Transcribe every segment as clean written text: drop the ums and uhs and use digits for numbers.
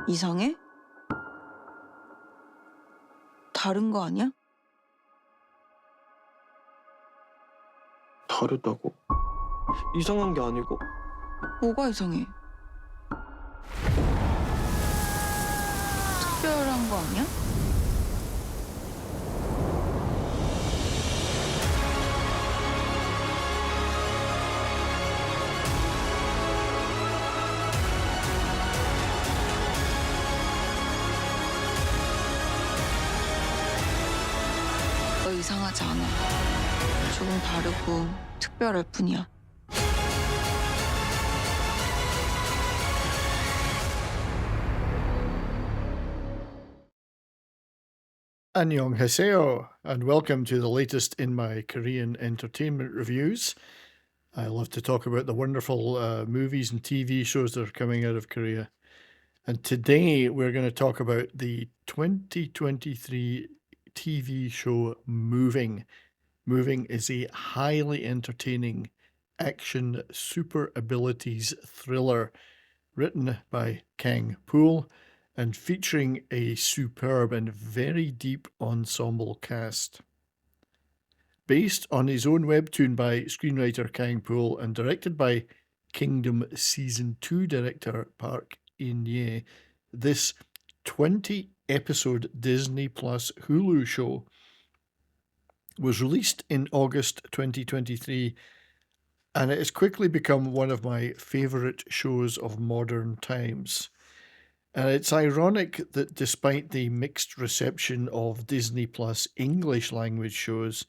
이상해? 다른 거 아니야? 다르다고? 이상한 게 아니고 뭐가 이상해? 특별한 거 아니야? 너 이상하지 않아. 조금 다르고 특별할 뿐이야. Annyeonghaseyo, and welcome to the latest in my Korean entertainment reviews. I love to talk about the wonderful movies and TV shows that are coming out of Korea. And today we're going to talk about the 2023 TV show Moving. Moving is a highly entertaining action super abilities thriller written by Kang Pool and featuring a superb and very deep ensemble cast. Based on his own webtoon by screenwriter Kang Pool and directed by Kingdom Season 2 director Park In-ye, this 20-episode Disney Plus Hulu show was released in August 2023, and it has quickly become one of my favourite shows of modern times. And it's ironic that despite the mixed reception of Disney Plus English language shows,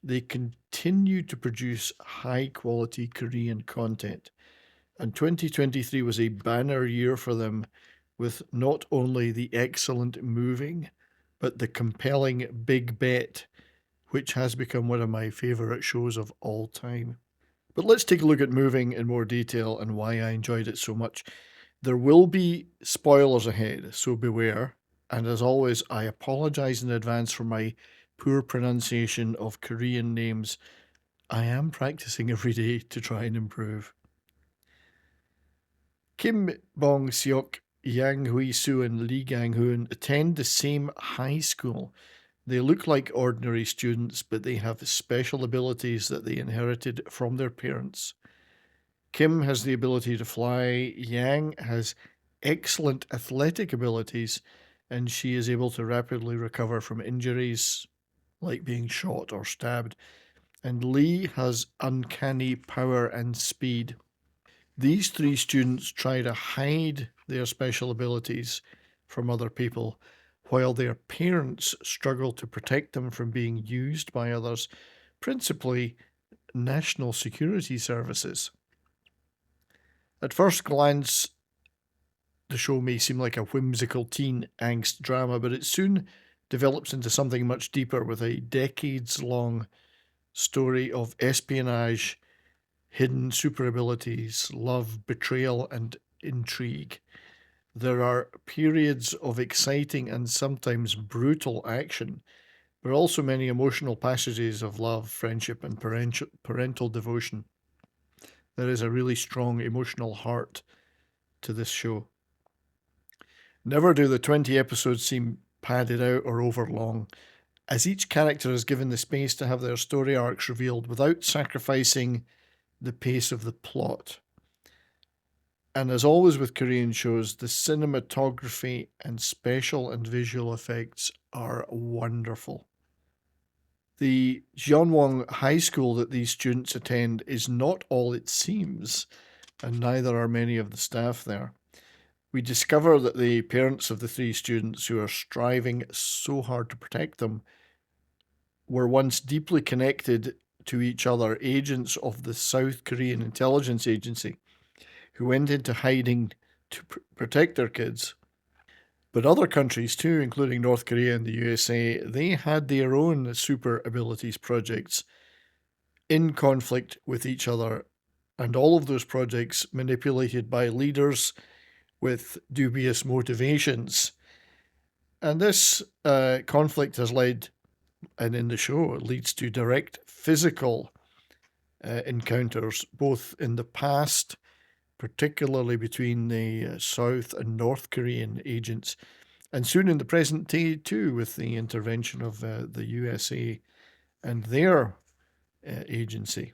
they continue to produce high-quality Korean content. And 2023 was a banner year for them, with not only the excellent Moving, but the compelling Big Bet, which has become one of my favourite shows of all time. But let's take a look at Moving in more detail and why I enjoyed it so much. There will be spoilers ahead, so beware. And as always, I apologise in advance for my poor pronunciation of Korean names. I am practicing every day to try and improve. Kim Bong-seok, Yang Hui-soo and Lee Gang-hoon attend the same high school. They look like ordinary students, but they have special abilities that they inherited from their parents. Kim has the ability to fly, Yang has excellent athletic abilities, and she is able to rapidly recover from injuries, like being shot or stabbed. And Lee has uncanny power and speed. These three students try to hide their special abilities from other people, while their parents struggle to protect them from being used by others, principally national security services. At first glance, the show may seem like a whimsical teen angst drama, but it soon develops into something much deeper with a decades-long story of espionage, hidden super abilities, love, betrayal, and intrigue. There are periods of exciting and sometimes brutal action, but also many emotional passages of love, friendship, and parental devotion. There is a really strong emotional heart to this show. Never do the 20 episodes seem padded out or overlong, as each character is given the space to have their story arcs revealed without sacrificing the pace of the plot. And as always with Korean shows, the cinematography and special and visual effects are wonderful. The Jeonwon High School that these students attend is not all it seems, and neither are many of the staff there. We discover that the parents of the three students who are striving so hard to protect them were once deeply connected to each other, agents of the South Korean intelligence agency, who went into hiding to protect their kids. But other countries too, including North Korea and the USA, they had their own super abilities projects in conflict with each other, and all of those projects manipulated by leaders with dubious motivations. And this conflict has led, and in the show, it leads to direct physical encounters, both in the past, particularly between the South and North Korean agents, and soon in the present day too, with the intervention of the USA and their agency.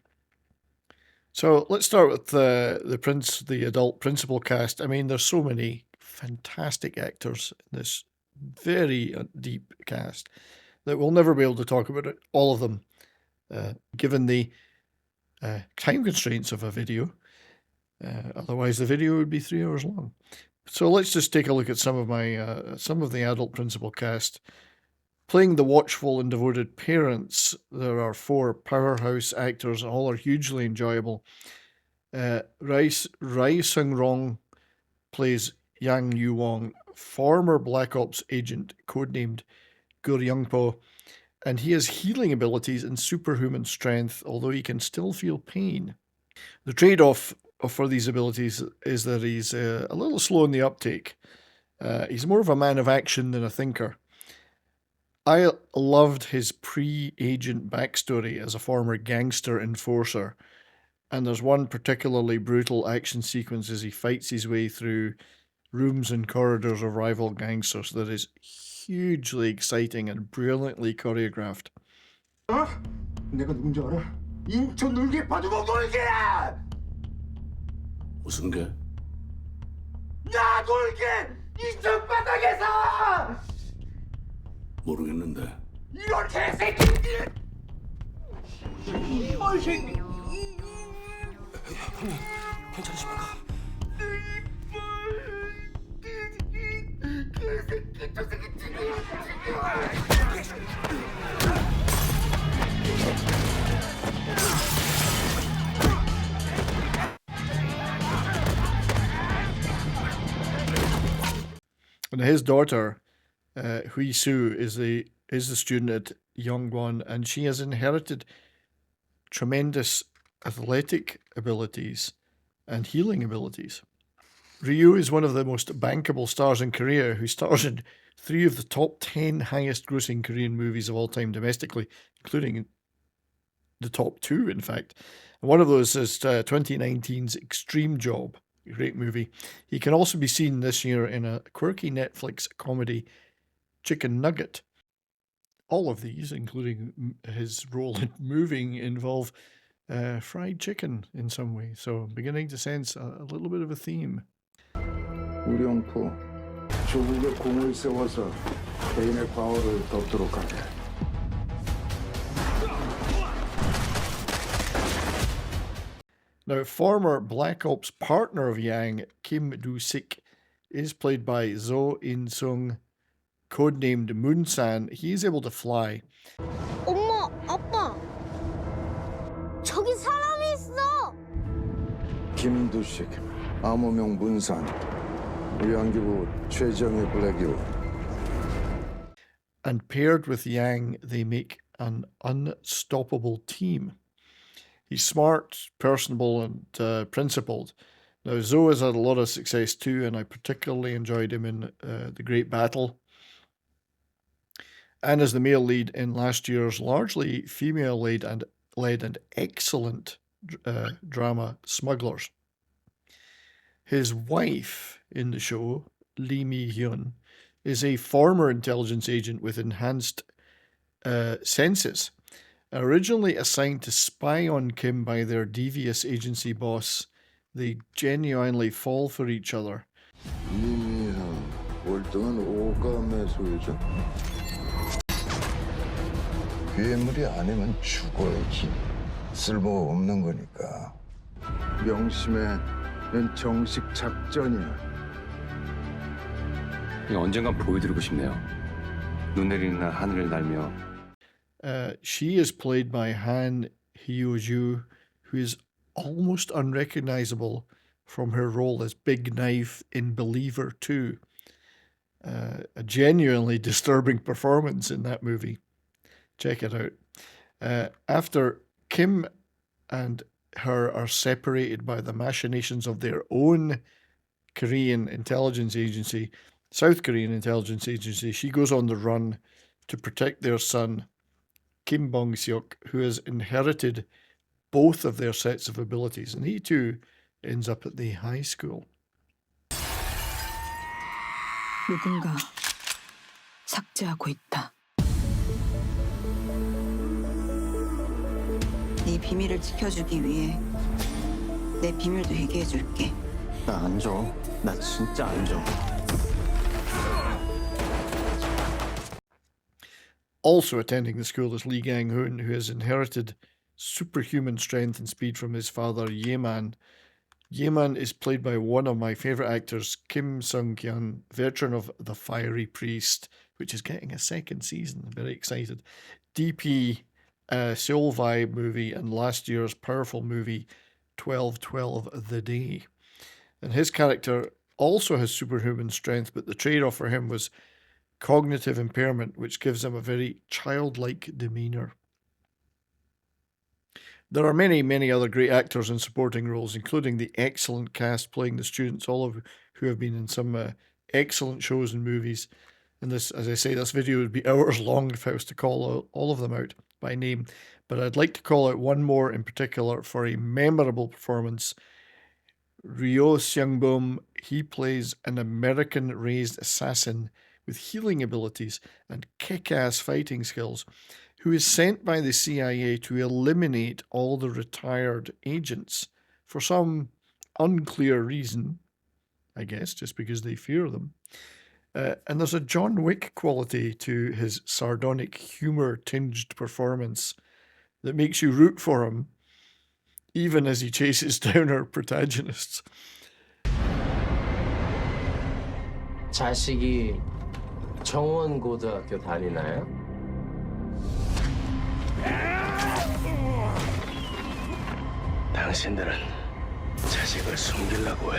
So let's start with the adult principal cast. I mean, there's so many fantastic actors in this very deep cast that we'll never be able to talk about it, all of them, given the time constraints of a video. Otherwise, the video would be 3 hours long. So let's just take a look at some of the adult principal cast. Playing the watchful and devoted parents, there are 4 powerhouse actors. All are hugely enjoyable. Rai Seung-rong plays Yang Yu-won, former Black Ops agent codenamed Gur Young-po, and he has healing abilities and superhuman strength, although he can still feel pain. The trade-off for these abilities is that he's a little slow in the uptake. He's more of a man of action than a thinker. I loved his pre-agent backstory as a former gangster enforcer, and there's one particularly brutal action sequence as he fights his way through rooms and corridors of rival gangsters that is hugely exciting and brilliantly choreographed. 내가 누군지 알아? 인천 놀개 바둑왕 놀개야! 무슨 게? 나 놀개! 인천 바닥에서! 모르겠는데. 이런 개새끼들! 이런 새끼! 형님, 괜찮으십니까? 개새끼 저 새끼 죽여! And his daughter, Hui-soo, is the student at Youngwon, and she has inherited tremendous athletic abilities and healing abilities. Ryu is one of the most bankable stars in Korea, who stars in 3 of the top 10 highest grossing Korean movies of all time domestically, including the top 2, in fact. And one of those is 2019's Extreme Job, a great movie. He can also be seen this year in a quirky Netflix comedy, Chicken Nugget. All of these, including his role in Moving, involve fried chicken in some way. So I'm beginning to sense a little bit of a theme. 우령포 조국의 공을 세워서 개인의 과오를 덮도록 하게. Now, former Black Ops partner of Yang, Kim Do-sik, is played by Zo In-sung, codenamed Moon-san. He is able to fly. 엄마, 아빠. 저기 사람이 있어. 김두식, 암호명 문산, 위안기부 최정의 블랙유. And paired with Yang, they make an unstoppable team. He's smart, personable, and principled. Now, Zo has had a lot of success too, and I particularly enjoyed him in The Great Battle, and as the male lead in last year's largely female-led and excellent drama Smugglers. His wife in the show, Lee Mi-hyun, is a former intelligence agent with enhanced senses. Originally assigned to spy on Kim by their devious agency boss, they genuinely fall for each other. 미미한 월등한 오감의 소유자. 괴물이 아니면 죽어야지. 쓸모 없는 거니까. 명심해, 넌 정식 작전이야. 언젠간 보여드리고 싶네요. 눈 내리는 날 하늘을 날며. She is played by Han Hyo-ju, who is almost unrecognizable from her role as Big Knife in Believer 2. A genuinely disturbing performance in that movie. Check it out. After Kim and her are separated by the machinations of their own Korean intelligence agency, South Korean intelligence agency, she goes on the run to protect their son, Kim Bong-seok, who has inherited both of their sets of abilities, and he too ends up at the high school. 누군가 삭제하고 있다. 네 비밀을 지켜주기 위해 내 비밀도 얘기해줄게. 나 안 줘. 나 진짜 안 줘. Also attending the school is Lee Gang-hoon, who has inherited superhuman strength and speed from his father, Ye-man. Ye-man is played by one of my favourite actors, Kim Sung-kyun, veteran of The Fiery Priest, which is getting a second season. I'm very excited. DP, Seoul Vibe movie, and last year's powerful movie, 12/12 The Day. And his character also has superhuman strength, but the trade-off for him was cognitive impairment, which gives him a very childlike demeanour. There are many, many other great actors in supporting roles, including the excellent cast playing the students, all of who have been in some excellent shows and movies. And this, as I say, this video would be hours long if I was to call all of them out by name. But I'd like to call out one more in particular for a memorable performance. Ryo Seung-bum. He plays an American-raised assassin with healing abilities and kick-ass fighting skills, who is sent by the CIA to eliminate all the retired agents for some unclear reason, I guess, just because they fear them. And there's a John Wick quality to his sardonic, humour-tinged performance that makes you root for him, even as he chases down our protagonists. 자식이 정원고등학교 다니나요? 당신들은 자식을 숨기려고 해.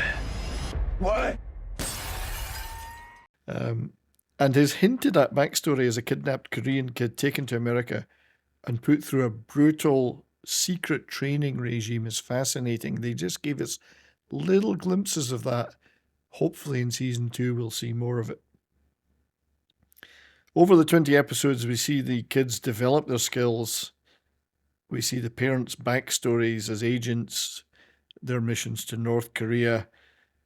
And his hinted at backstory as a kidnapped Korean kid taken to America and put through a brutal secret training regime is fascinating. They just gave us little glimpses of that. Hopefully in season 2 we'll see more of it. Over the 20 episodes, we see the kids develop their skills. We see the parents' backstories as agents, their missions to North Korea,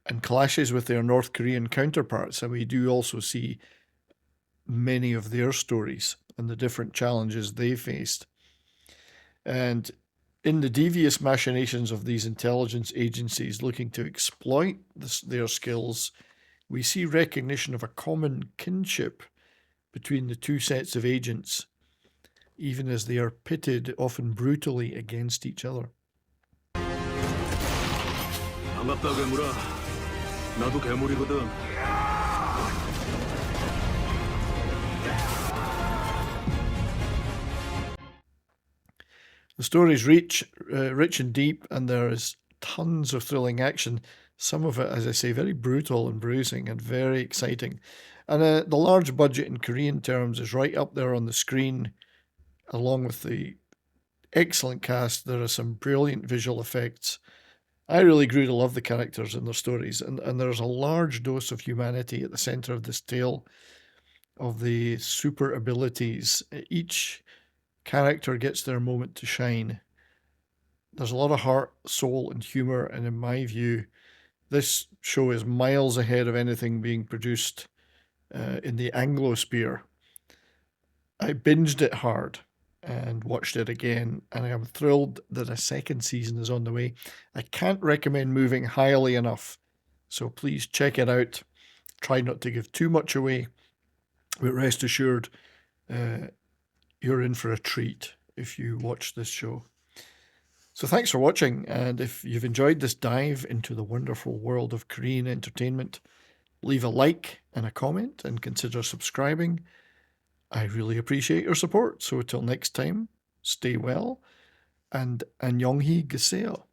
and clashes with their North Korean counterparts. And we do also see many of their stories and the different challenges they faced. And in the devious machinations of these intelligence agencies looking to exploit their skills, we see recognition of a common kinship between the two sets of agents, even as they are pitted often brutally against each other. 반갑다 괴물아. 나도 괴물이거든. The story is rich and deep, and there is tons of thrilling action. Some of it, as I say, very brutal and bruising and very exciting. And the large budget in Korean terms is right up there on the screen, along with the excellent cast. There are some brilliant visual effects. I really grew to love the characters and their stories, and there's a large dose of humanity at the centre of this tale of the super abilities. Each character gets their moment to shine. There's a lot of heart, soul, and humour, and in my view, this show is miles ahead of anything being produced in the Anglosphere. I binged it hard and watched it again, and I am thrilled that a second season is on the way. I can't recommend moving highly enough, so please check it out. Try not to give too much away, but rest assured, you're in for a treat if you watch this show. So thanks for watching, and if you've enjoyed this dive into the wonderful world of Korean entertainment, leave a like and a comment and consider subscribing. I really appreciate your support. So till next time, stay well and 안녕히 계세요.